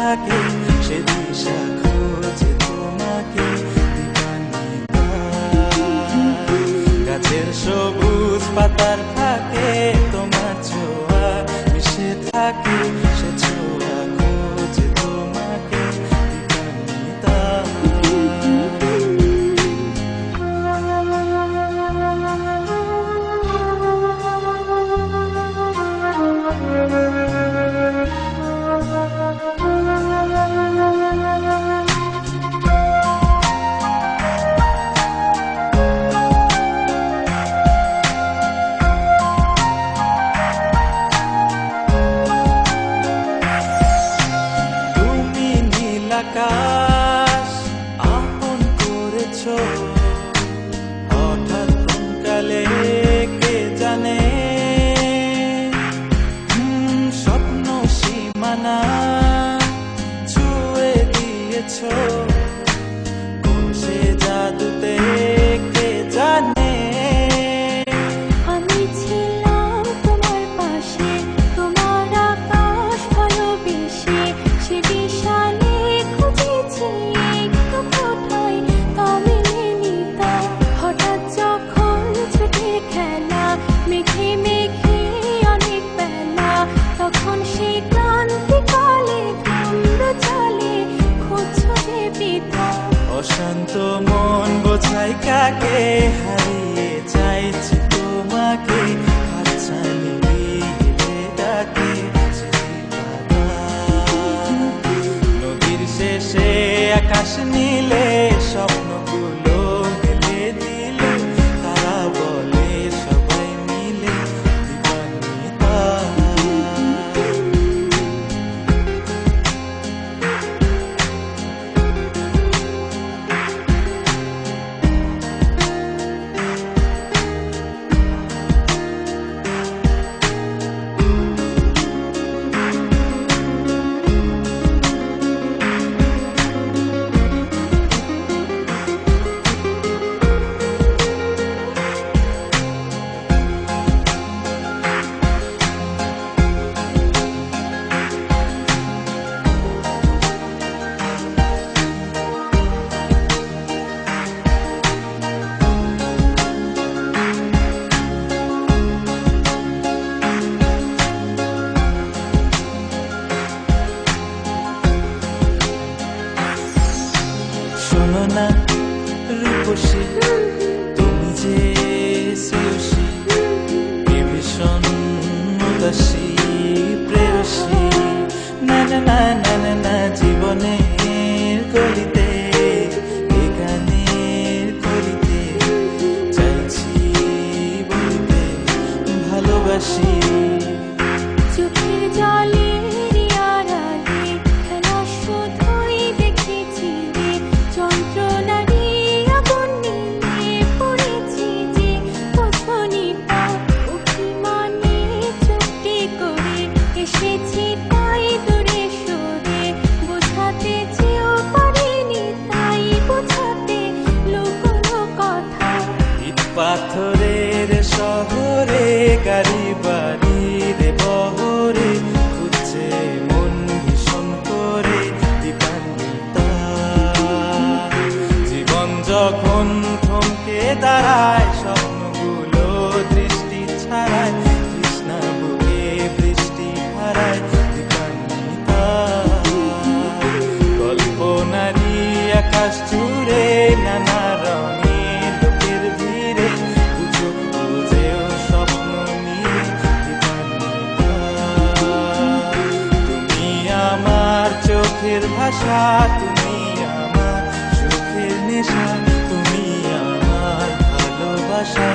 থাকে সে দিশা খোঁজে তোমাকে দিবানিতা। গাছের সবুজ পাতার ফাঁকে তোমার ছোঁয়া মিশে থাকে সে ছোঁয়া খোঁজে তোমাকে দিবানিতা। আকাশ আপন করেছো হঠাৎ কোন কালে কে জানে, স্বপ্ন সীমানা ছুঁয়ে দিয়েছো কোন সে জাদুতে কে জানে। আমি ছিলাম তোমার পাশে, তোমার আকাশ ভালোবেসে, সে বিশালে খুঁজেছি একটু কোথায় তা মেলেনি তা। হঠাৎ যখন ছুটে খেলা মেঘে মেঘে অনেক বেলা, তখন সে ক্লান্তিকালে ধূম্র চলে খুঁজছো যে পিতা। অশান্ত মন বোঝাই কাকে হারিয়ে চাইছি তোমাকে, হাতছানি দিয়ে ডাকে নদীর শেষে আকাশ নীলে স্বপ্নগুলো মেলে দিল, তারা বলে সবাই মিলে দিবানিতা। শোনো না রূপসী, তুমি যে শ্রেয়সী, এ ভীষণ উদাসী প্রেয়সী। না না না না না না জীবনের গলিতে এ গানের কলিতে চাইছি বলতে ভালোবাসি। চোখের জলের আড়ালে খেলা শুধুই দেখেছি রে, যন্ত্রণারই আগুন নিয়ে পড়েছি যে বোঝনি তা। অভিমানে চুপটি করে এসেছি তাই দূরে সরে, বোঝাতে চেয়েও পারিনি তাই বোঝাতে লুকোনো কথা। ইট পাথরের শহরে গাড়ি বাড়ির বহরে খুঁজছে মন ভীষণ করে দিবানিতা। জীবন যখন থমকে দাঁড়ায় স্বপ্নগুলো দৃষ্টি ছাড়ায়, তৃষ্ণা বুকে বৃষ্টি হারায় দিবানিতা। কল্পনারি আকাশ জুড়ে নানা রঙের লোকের ভিড়ে দুচোখ বুঝেও স্বপ্ন নিয়ে দিবানিতা। তুমি আমার চোখের ভাষা, তুমি আমার সুখের নেশা, তুমি আমার ভালোবাসা।